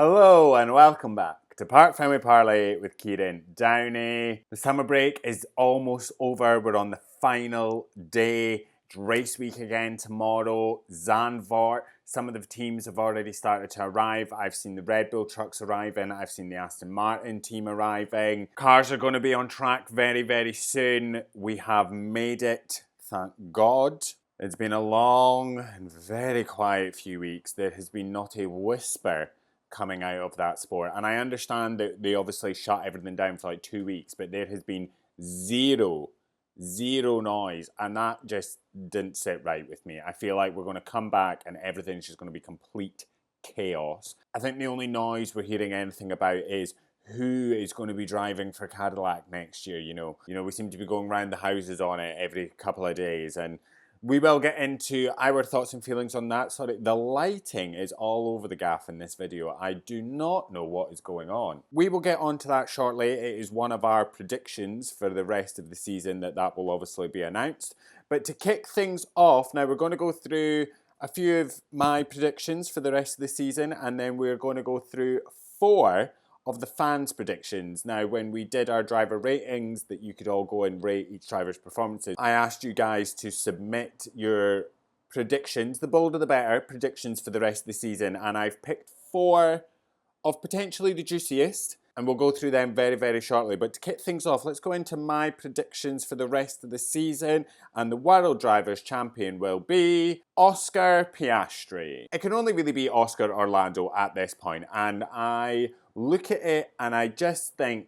Hello and welcome back to Parc Fermé Parlay with Kieran. Downey. The summer break is almost over. We're on the final day. It's race week again tomorrow. Zandvoort. Some of the teams have already started to arrive. I've seen the Red Bull trucks arriving. I've seen the Aston Martin team arriving. Cars are going to be on track very, very soon. We have made it, thank God. It's been a long and very quiet few weeks. There has been not a whisper coming out of that sport. And I understand that they obviously shut everything down for like 2 weeks, but there has been zero noise. And that just didn't sit right with me. I feel like we're going to come back and everything's just going to be complete chaos. I think the only noise we're hearing anything about is who is going to be driving for Cadillac next year, you know. We seem to be going around the houses on it every couple of days, and we will get into our thoughts and feelings on that. Sorry, the lighting is all over the gaff in this video. I do not know what is going on. We will get onto that shortly. It is one of our predictions for the rest of the season that will obviously be announced. But to kick things off, now we're going to go through a few of my predictions for the rest of the season, and then we're going to go through 4 of the fans' predictions. Now, when we did our driver ratings that you could all go and rate each driver's performances, I asked you guys to submit your predictions, the bolder the better, predictions for the rest of the season, and I've picked 4 of potentially the juiciest, and we'll go through them very, very shortly. But to kick things off, let's go into my predictions for the rest of the season, and the World Drivers' Champion will be Oscar Piastri. It can only really be Oscar or Lando at this point, and I look at it and I just think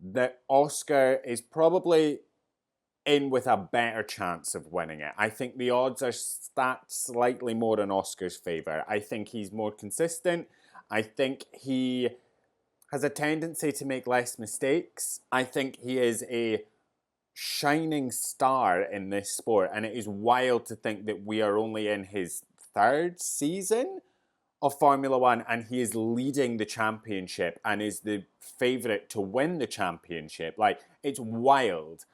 that Oscar is probably in with a better chance of winning it. I think the odds are stacked slightly more in Oscar's favour. I think he's more consistent. I think he has a tendency to make less mistakes. I think he is a shining star in this sport, and it is wild to think that we are only in his 3rd season of Formula One, and he is leading the championship and is the favourite to win the championship. Like, it's wild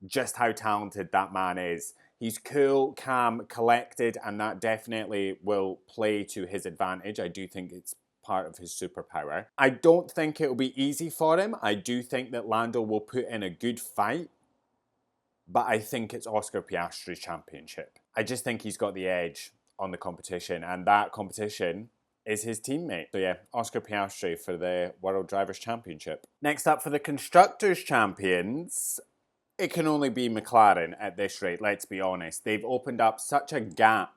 just how talented that man is. He's cool, calm, collected, and that definitely will play to his advantage. I do think it's part of his superpower. I don't think it'll be easy for him. I do think that Lando will put in a good fight, but I think it's Oscar Piastri's championship. I just think he's got the edge on the competition, and that competition is his teammate. So yeah, Oscar Piastri for the World Drivers' Championship. Next up for the Constructors' Champions, it can only be McLaren at this rate, let's be honest. They've opened up such a gap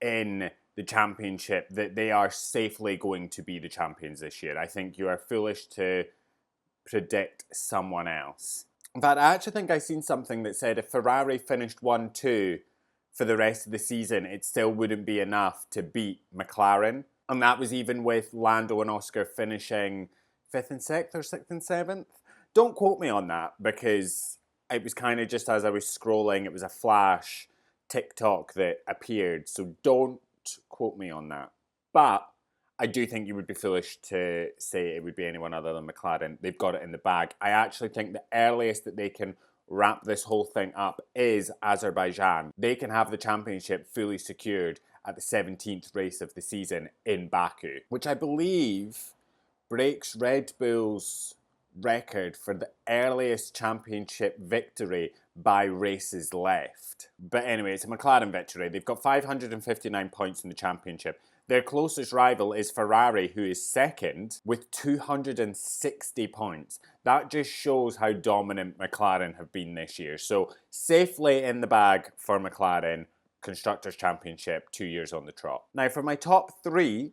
in the championship that they are safely going to be the champions this year. I think you are foolish to predict someone else. In fact, I actually think I seen something that said if Ferrari finished 1-2 for the rest of the season, it still wouldn't be enough to beat McLaren. And that was even with Lando and Oscar finishing 5th and 6th or 6th and 7th. Don't quote me on that, because it was kind of just as I was scrolling, it was a flash TikTok that appeared. So don't quote me on that. But I do think you would be foolish to say it would be anyone other than McLaren. They've got it in the bag. I actually think the earliest that they can wrap this whole thing up is Azerbaijan. They can have the championship fully secured at the 17th race of the season in Baku, which I believe breaks Red Bull's record for the earliest championship victory by races left. But anyway, it's a McLaren victory. They've got 559 points in the championship. Their closest rival is Ferrari, who is 2nd with 260 points. That just shows how dominant McLaren have been this year. So safely in the bag for McLaren, Constructors' Championship, 2 years on the trot. Now for my top 3,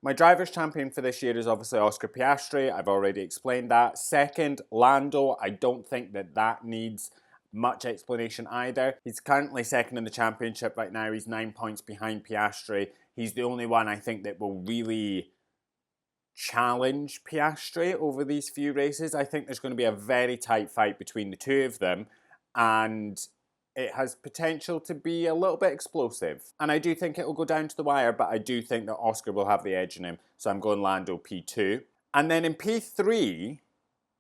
my driver's champion for this year is obviously Oscar Piastri. I've already explained that. 2nd, Lando. I don't think that needs much explanation either. He's currently 2nd in the championship right now. He's 9 points behind Piastri. He's the only one I think that will really challenge Piastri over these few races. I think there's going to be a very tight fight between the two of them, and it has potential to be a little bit explosive. And I do think it will go down to the wire, but I do think that Oscar will have the edge in him. So I'm going Lando P2. And then in P3,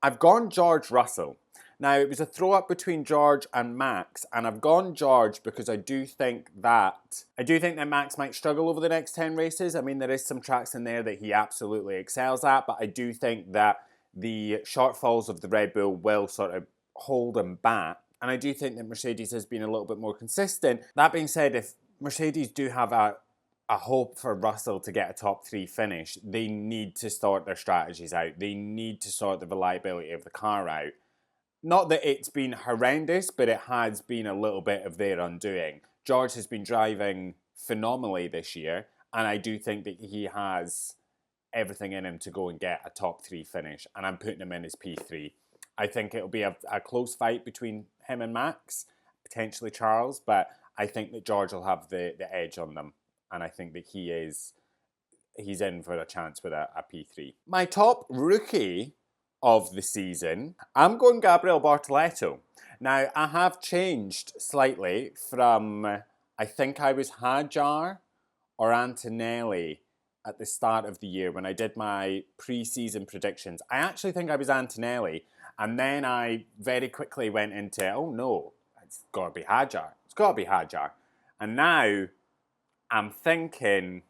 I've gone George Russell. Now, it was a throw-up between George and Max, and I've gone George because I do think that Max might struggle over the next 10 races. I mean, there is some tracks in there that he absolutely excels at, but I do think that the shortfalls of the Red Bull will sort of hold him back. And I do think that Mercedes has been a little bit more consistent. That being said, if Mercedes do have a hope for Russell to get a top 3 finish, they need to sort their strategies out. They need to sort the reliability of the car out. Not that it's been horrendous, but it has been a little bit of their undoing. George has been driving phenomenally this year, and I do think that he has everything in him to go and get a top 3 finish, and I'm putting him in as P3. I think it'll be a close fight between him and Max, potentially Charles, but I think that George will have the edge on them, and I think that he's in for a chance with a P3. My top rookie of the season, I'm going Gabriel Bortoleto. Now, I have changed slightly from, I think I was Hadjar or Antonelli at the start of the year when I did my pre-season predictions. I actually think I was Antonelli, and then I very quickly went into, oh no, it's got to be Hadjar. It's got to be Hadjar. And now I'm thinking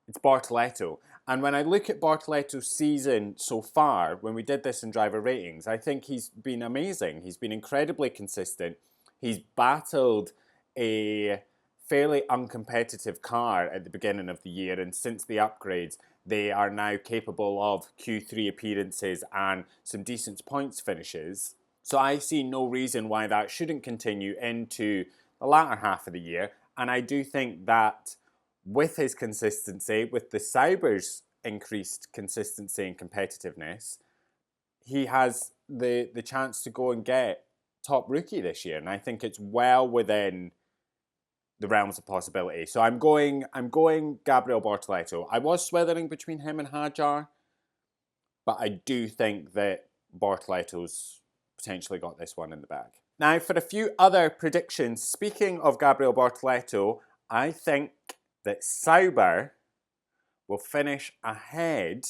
it's Bortoleto. And when I look at Bortoleto's season so far, when we did this in driver ratings, I think he's been amazing. He's been incredibly consistent. He's battled a fairly uncompetitive car at the beginning of the year, and since the upgrades, they are now capable of Q3 appearances and some decent points finishes. So I see no reason why that shouldn't continue into the latter half of the year. And I do think that with his consistency, with the Sauber's increased consistency and competitiveness, he has the chance to go and get top rookie this year. And I think it's well within the realms of possibility. So I'm going Gabriel Bortoleto. I was swithering between him and Hadjar, but I do think that Bortoleto's potentially got this one in the bag. Now, for a few other predictions, speaking of Gabriel Bortoleto, I think that Sauber will finish ahead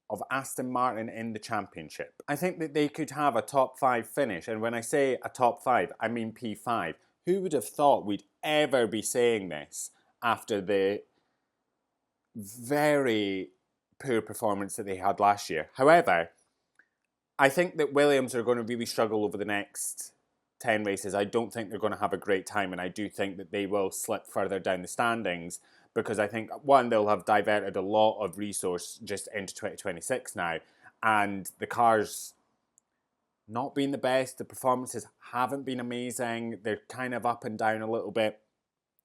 of Aston Martin in the championship. I think that they could have a top 5 finish, and when I say a top 5, I mean P5. Who would have thought we'd ever be saying this after the very poor performance that they had last year? However, I think that Williams are going to really struggle over the next 10 races. I don't think they're going to have a great time, and I do think that they will slip further down the standings because I think, one, they'll have diverted a lot of resource just into 2026 now, and the cars not been the best. The performances haven't been amazing. They're kind of up and down a little bit.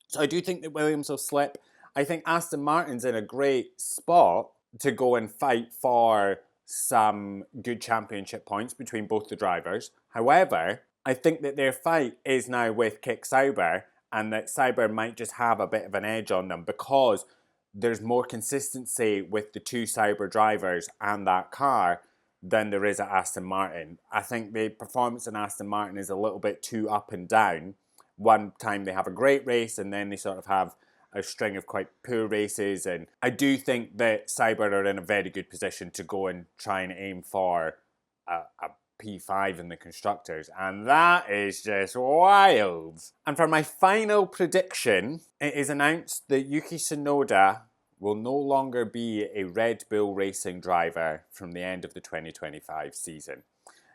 So I do think that Williams will slip. I think Aston Martin's in a great spot to go and fight for some good championship points between both the drivers. However, I think that their fight is now with Kick Sauber, and that Sauber might just have a bit of an edge on them because there's more consistency with the two Sauber drivers and that car than there is at Aston Martin. I think the performance in Aston Martin is a little bit too up and down. One time they have a great race and then they sort of have a string of quite poor races, and I do think that Sauber are in a very good position to go and try and aim for a P5 in the constructors, and that is just wild. And for my final prediction, it is announced that Yuki Tsunoda will no longer be a Red Bull Racing driver from the end of the 2025 season.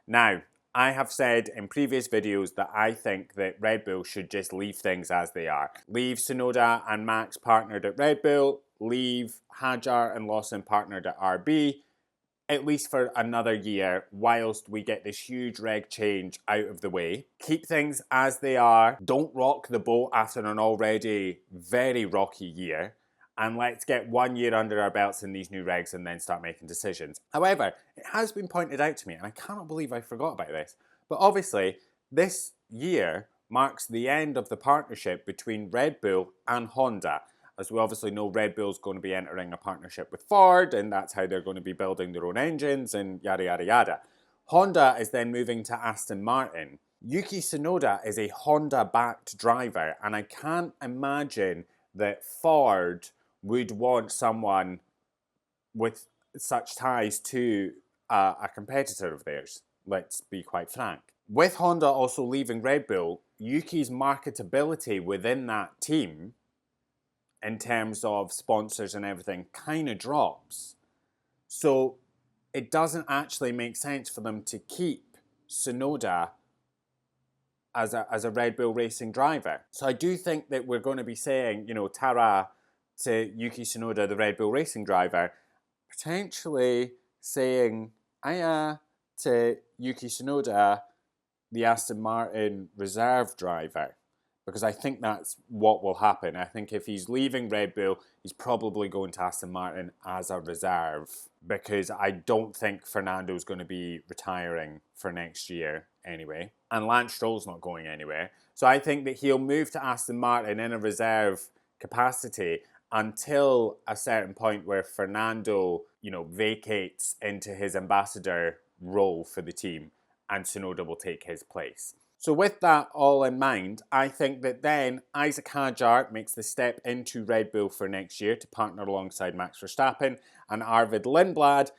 Now, I have said in previous videos that I think that Red Bull should just leave things as they are. Leave Tsunoda and Max partnered at Red Bull, leave Hadjar and Lawson partnered at RB, at least for another year, whilst we get this huge reg change out of the way. Keep things as they are. Don't rock the boat after an already very rocky year. And let's get 1 year under our belts in these new regs and then start making decisions. However, it has been pointed out to me, and I cannot believe I forgot about this, but obviously this year marks the end of the partnership between Red Bull and Honda. As we obviously know, Red Bull's going to be entering a partnership with Ford, and that's how they're going to be building their own engines and yada, yada, yada. Honda is then moving to Aston Martin. Yuki Tsunoda is a Honda-backed driver, and I can't imagine that Ford would want someone with such ties to a competitor of theirs. let's be quite frank. With Honda also leaving Red Bull, Yuki's marketability within that team, in terms of sponsors and everything, kind of drops. So it doesn't actually make sense for them to keep Tsunoda as a Red Bull Racing driver. So I do think that we're going to be saying, Tara to Yuki Tsunoda, the Red Bull Racing driver, potentially saying Aya to Yuki Tsunoda, the Aston Martin reserve driver. Because I think that's what will happen. I think if he's leaving Red Bull, he's probably going to Aston Martin as a reserve. Because I don't think Fernando's going to be retiring for next year anyway. And Lance Stroll's not going anywhere. So I think that he'll move to Aston Martin in a reserve capacity until a certain point where Fernando, vacates into his ambassador role for the team and Tsunoda will take his place. So with that all in mind, I think that then Isaac Hadjar makes the step into Red Bull for next year to partner alongside Max Verstappen, and Arvid Lindblad,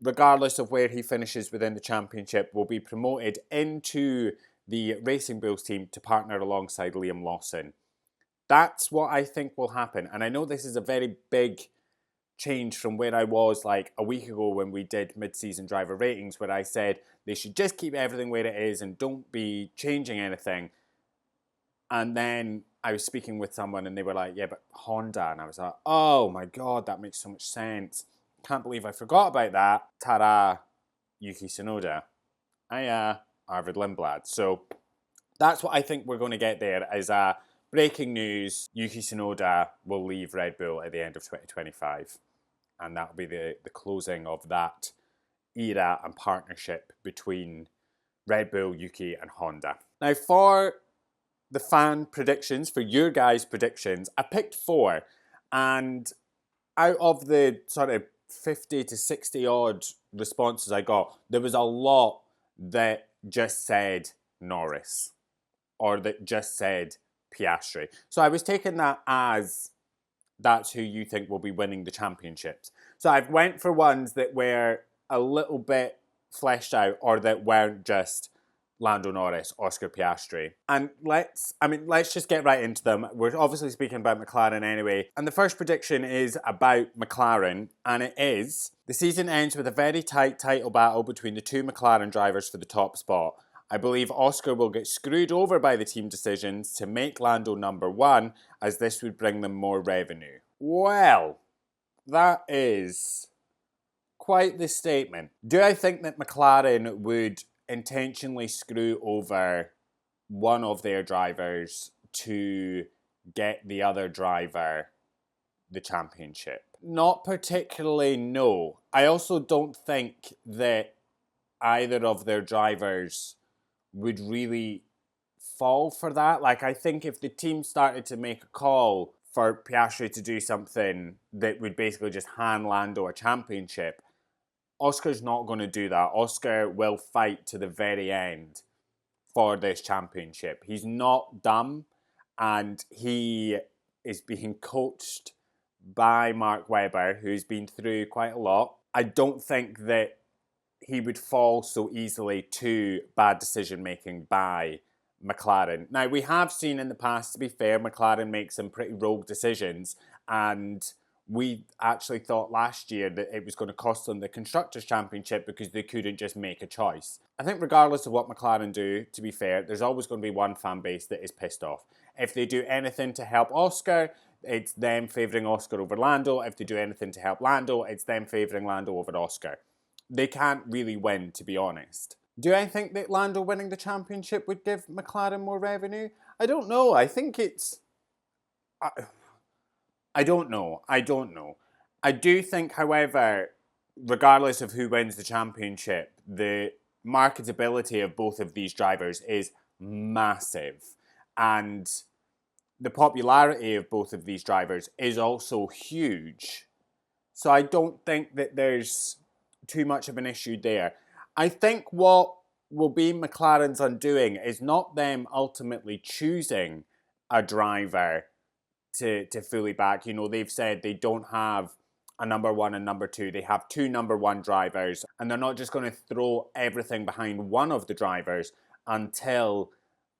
regardless of where he finishes within the championship, will be promoted into the Racing Bulls team to partner alongside Liam Lawson. That's what I think will happen. And I know this is a very big change from where I was like a week ago when we did mid-season driver ratings, where I said they should just keep everything where it is and don't be changing anything. And then I was speaking with someone and they were like, yeah, but Honda. And I was like, oh my God, that makes so much sense. Can't believe I forgot about that. Ta-da, Yuki Tsunoda. Hiya, Arvid Lindblad. So that's what I think we're going to get there as a breaking news. Yuki Tsunoda will leave Red Bull at the end of 2025. And that'll be the closing of that era and partnership between Red Bull, Yuki and Honda. Now for the fan predictions, for your guys' predictions, I picked 4. And out of the sort of 50 to 60 odd responses I got, there was a lot that just said Norris or that just said Piastri. So I was taking that as that's who you think will be winning the championships. So I've went for ones that were a little bit fleshed out or that weren't just Lando Norris, Oscar Piastri. And let's just get right into them. We're obviously speaking about McLaren anyway. And the first prediction is about McLaren, and it is, the season ends with a very tight title battle between the two McLaren drivers for the top spot. I believe Oscar will get screwed over by the team decisions to make Lando number 1, as this would bring them more revenue. Well, that is quite the statement. Do I think that McLaren would intentionally screw over one of their drivers to get the other driver the championship? Not particularly, no. I also don't think that either of their drivers would really fall for that. Like, I think if the team started to make a call for Piastri to do something that would basically just hand Lando a championship, Oscar's not going to do that. Oscar will fight to the very end for this championship. He's not dumb, and he is being coached by Mark Webber, who's been through quite a lot. I don't think that he would fall so easily to bad decision-making by McLaren. Now, we have seen in the past, to be fair, McLaren make some pretty rogue decisions, and we actually thought last year that it was going to cost them the Constructors' Championship because they couldn't just make a choice. I think regardless of what McLaren do, to be fair, there's always going to be one fan base that is pissed off. If they do anything to help Oscar, it's them favouring Oscar over Lando. If they do anything to help Lando, it's them favouring Lando over Oscar. They can't really win, to be honest. Do I think that Lando winning the championship would give McLaren more revenue? I don't know. I think it's... I don't know. I do think, however, regardless of who wins the championship, the marketability of both of these drivers is massive. And the popularity of both of these drivers is also huge. So I don't think that there's too much of an issue there. I think what will be McLaren's undoing is not them ultimately choosing a driver to fully back. You know, they've said they don't have a number one and number two. They have two number one drivers, and they're not just going to throw everything behind one of the drivers until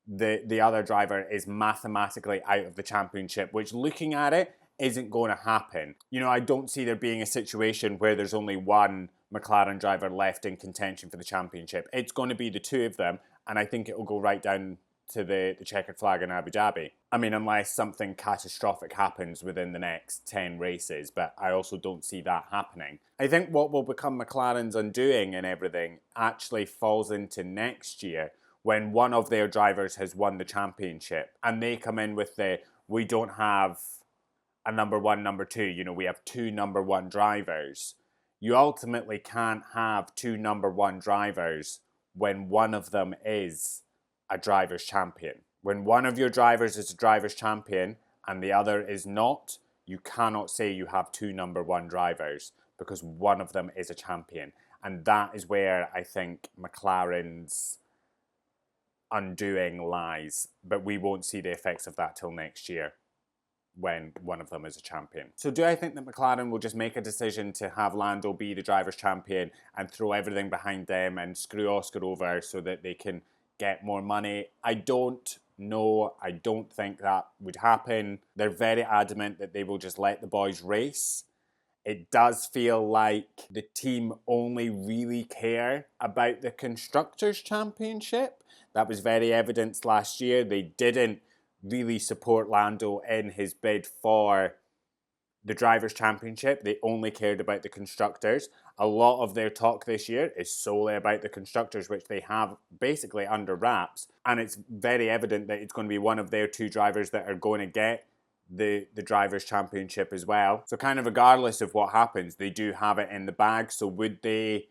the other driver is mathematically out of the championship, which, looking at it, isn't going to happen. You know, I don't see there being a situation where there's only one McLaren driver left in contention for the championship. It's going to be the two of them, and I think it will go right down to the checkered flag in Abu Dhabi. I mean, unless something catastrophic happens within the next 10 races, but I also don't see that happening. I think what will become McLaren's undoing and everything actually falls into next year, when one of their drivers has won the championship and they come in with we don't have a number one, number two, you know, we have two number one drivers. You ultimately can't have two number one drivers when one of them is a driver's champion. When one of your drivers is a driver's champion and the other is not, you cannot say you have two number one drivers, because one of them is a champion. And that is where I think McLaren's undoing lies, but we won't see the effects of that till next year when one of them is a champion. So do I think that McLaren will just make a decision to have Lando be the driver's champion and throw everything behind them and screw Oscar over so that they can get more money? I don't know. I don't think that would happen. They're very adamant that they will just let the boys race. It does feel like the team only really care about the Constructors' Championship. That was very evident last year. They didn't really support Lando in his bid for the Drivers' Championship. They only cared about the Constructors. A lot of their talk this year is solely about the Constructors, which they have basically under wraps. And it's very evident that it's going to be one of their two drivers that are going to get the Drivers' Championship as well. So kind of regardless of what happens, they do have it in the bag. So would they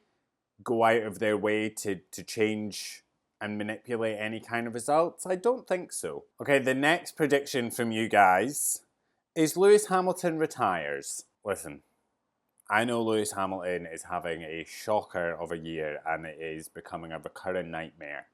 go out of their way to change and manipulate any kind of results? I don't think so. Okay, the next prediction from you guys is Lewis Hamilton retires. Listen, I know Lewis Hamilton is having a shocker of a year and it is becoming a recurring nightmare.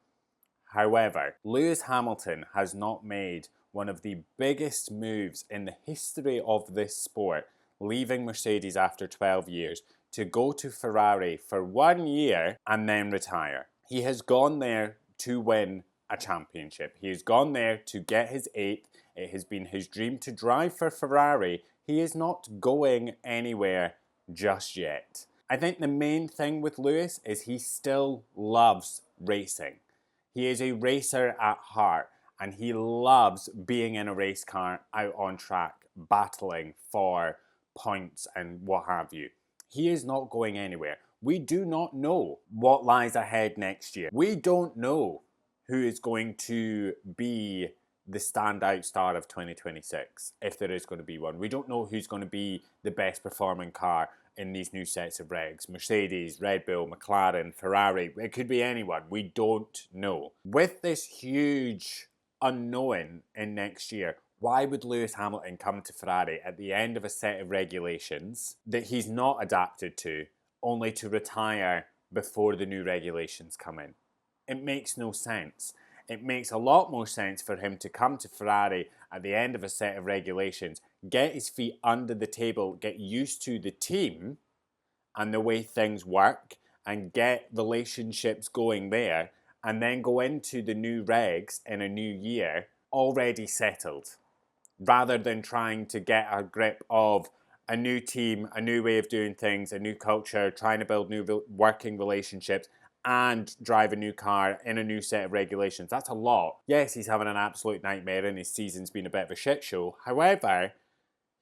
However, Lewis Hamilton has not made one of the biggest moves in the history of this sport, leaving Mercedes after 12 years to go to Ferrari for 1 year and then retire. He has gone there to win a championship. He has gone there to get his 8th. It has been his dream to drive for Ferrari. He is not going anywhere just yet. I think the main thing with Lewis is he still loves racing. He is a racer at heart, and he loves being in a race car out on track, battling for points and what have you. He is not going anywhere. We do not know what lies ahead next year. We don't know who is going to be the standout star of 2026, if there is going to be one. We don't know who's going to be the best performing car in these new sets of regs. Mercedes, Red Bull, McLaren, Ferrari. It could be anyone. We don't know. With this huge unknown in next year, why would Lewis Hamilton come to Ferrari at the end of a set of regulations that he's not adapted to, only to retire before the new regulations come in? It makes no sense. It makes a lot more sense for him to come to Ferrari at the end of a set of regulations, get his feet under the table, get used to the team and the way things work, and get relationships going there, and then go into the new regs in a new year already settled, rather than trying to get a grip of a new team, a new way of doing things, a new culture, trying to build new working relationships, and drive a new car in a new set of regulations. That's a lot. Yes, he's having an absolute nightmare and his season's been a bit of a shit show. However,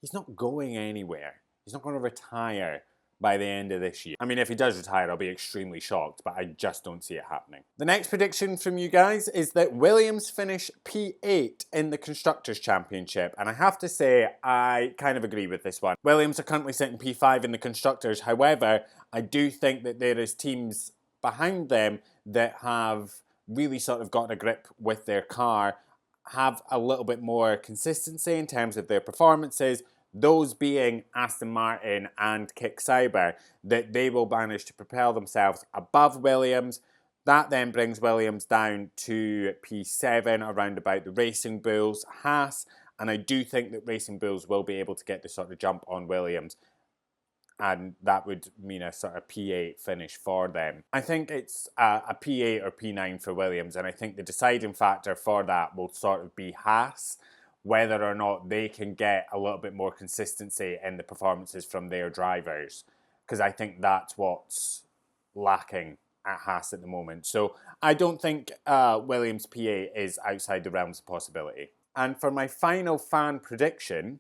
he's not going anywhere. He's not going to retire by the end of this year. I mean, if he does retire, I'll be extremely shocked, but I just don't see it happening. The next prediction from you guys is that Williams finish P8 in the Constructors' Championship, and I have to say, I kind of agree with this one. Williams are currently sitting P5 in the Constructors. However, I do think that there is teams behind them that have really sort of gotten a grip with their car, have a little bit more consistency in terms of their performances, those being Aston Martin and Kick Sauber, that they will manage to propel themselves above Williams. That then brings Williams down to P7, around about the Racing Bulls, Haas, and I do think that Racing Bulls will be able to get the sort of jump on Williams. and that would mean a sort of P8 finish for them. I think it's a P8 or P9 for Williams, and I think the deciding factor for that will sort of be Haas, whether or not they can get a little bit more consistency in the performances from their drivers, because I think that's what's lacking at Haas at the moment. So I don't think Williams P8 is outside the realms of possibility. And for my final fan prediction,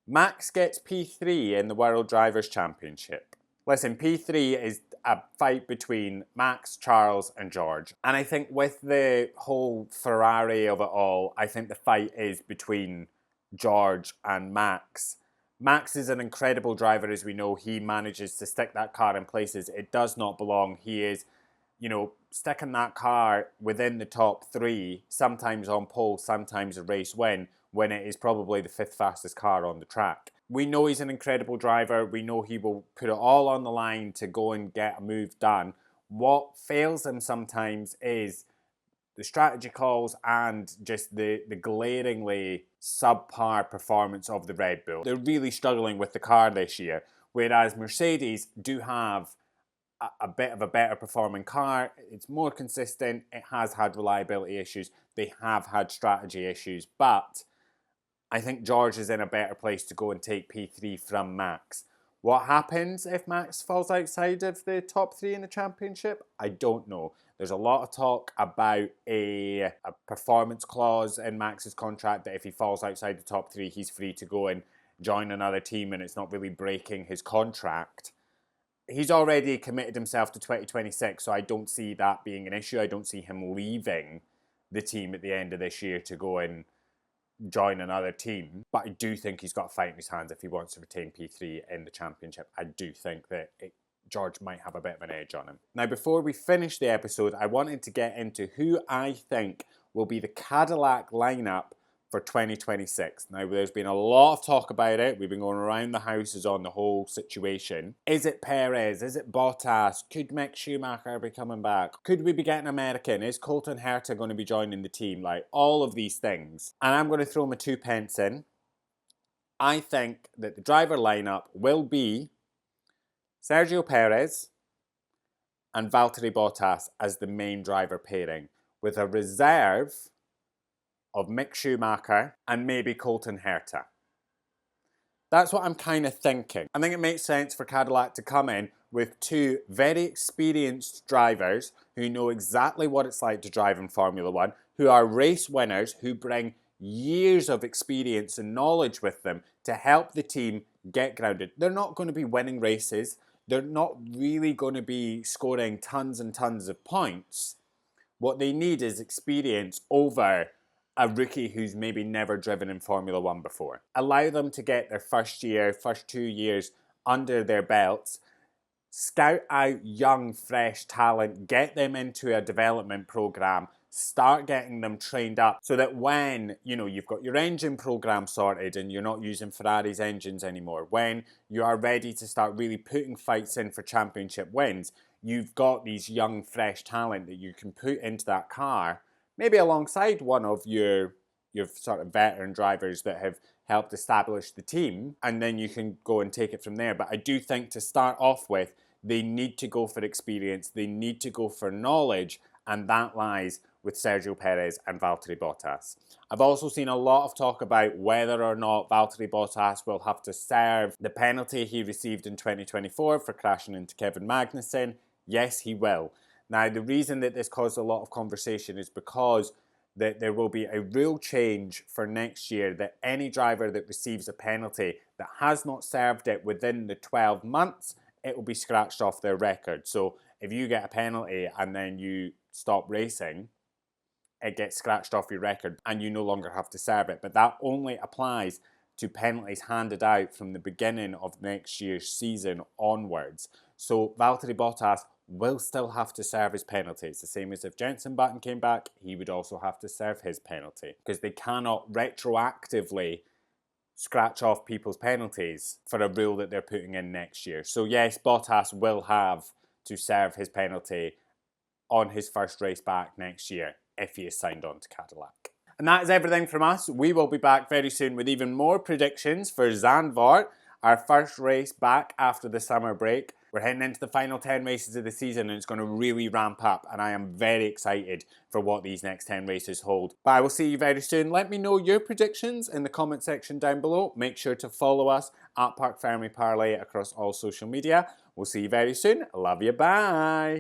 Max gets P3 in the World Drivers' Championship. Listen, P3 is a fight between Max, Charles and George. And I think with the whole Ferrari of it all, I think the fight is between George and Max. Max is an incredible driver, as we know. He manages to stick that car in places it does not belong. He is, sticking that car within the top three, sometimes on pole, sometimes a race win, when it is probably the fifth fastest car on the track. We know he's an incredible driver. We know he will put it all on the line to go and get a move done. What fails him sometimes is the strategy calls and just the glaringly subpar performance of the Red Bull. They're really struggling with the car this year, whereas Mercedes do have a bit of a better performing car. It's more consistent. It has had reliability issues. They have had strategy issues, but I think George is in a better place to go and take P3 from Max. What happens if Max falls outside of the top three in the championship? I don't know. There's a lot of talk about a performance clause in Max's contract that if he falls outside the top three, he's free to go and join another team and it's not really breaking his contract. He's already committed himself to 2026, so I don't see that being an issue. I don't see him leaving the team at the end of this year to go and join another team. But I do think he's got a fight in his hands if he wants to retain P3 in the championship. I do think that George might have a bit of an edge on him. Now, before we finish the episode, I wanted to get into who I think will be the Cadillac lineup for 2026. Now, there's been a lot of talk about it. We've been going around the houses on the whole situation. Is it Perez? Is it Bottas? Could Mick Schumacher be coming back? Could we be getting American? Is Colton Herta going to be joining the team? Like, all of these things. And I'm going to throw my 2 pence in. I think that the driver lineup will be Sergio Perez and Valtteri Bottas as the main driver pairing, with a reserve of Mick Schumacher and maybe Colton Herta. That's what I'm kind of thinking. I think it makes sense for Cadillac to come in with 2 very experienced drivers who know exactly what it's like to drive in Formula One, who are race winners, who bring years of experience and knowledge with them to help the team get grounded. They're not going to be winning races. They're not really going to be scoring tons and tons of points. What they need is experience over a rookie who's maybe never driven in Formula One before. Allow them to get their first 2 years under their belts, scout out young, fresh talent, get them into a development program, start getting them trained up so that when, you've got your engine program sorted and you're not using Ferrari's engines anymore, when you are ready to start really putting fights in for championship wins, you've got these young, fresh talent that you can put into that car, maybe alongside one of your sort of veteran drivers that have helped establish the team, and then you can go and take it from there. But I do think to start off with, they need to go for experience, they need to go for knowledge, and that lies with Sergio Perez and Valtteri Bottas. I've also seen a lot of talk about whether or not Valtteri Bottas will have to serve the penalty he received in 2024 for crashing into Kevin Magnussen. Yes, he will. Now, the reason that this caused a lot of conversation is because that there will be a rule change for next year that any driver that receives a penalty that has not served it within the 12 months, it will be scratched off their record. So if you get a penalty and then you stop racing, it gets scratched off your record and you no longer have to serve it. But that only applies to penalties handed out from the beginning of next year's season onwards. So Valtteri Bottas will still have to serve his penalty. It's the same as if Jenson Button came back, he would also have to serve his penalty, because they cannot retroactively scratch off people's penalties for a rule that they're putting in next year. So yes, Bottas will have to serve his penalty on his first race back next year if he is signed on to Cadillac. And that is everything from us. We will be back very soon with even more predictions for Zandvoort. our first race back after the summer break. We're heading into the final 10 races of the season and it's going to really ramp up, and I am very excited for what these next 10 races hold. But I will see you very soon. Let me know your predictions in the comment section down below. Make sure to follow us at Parc Fermé Parlay across all social media. We'll see you very soon. Love you. Bye.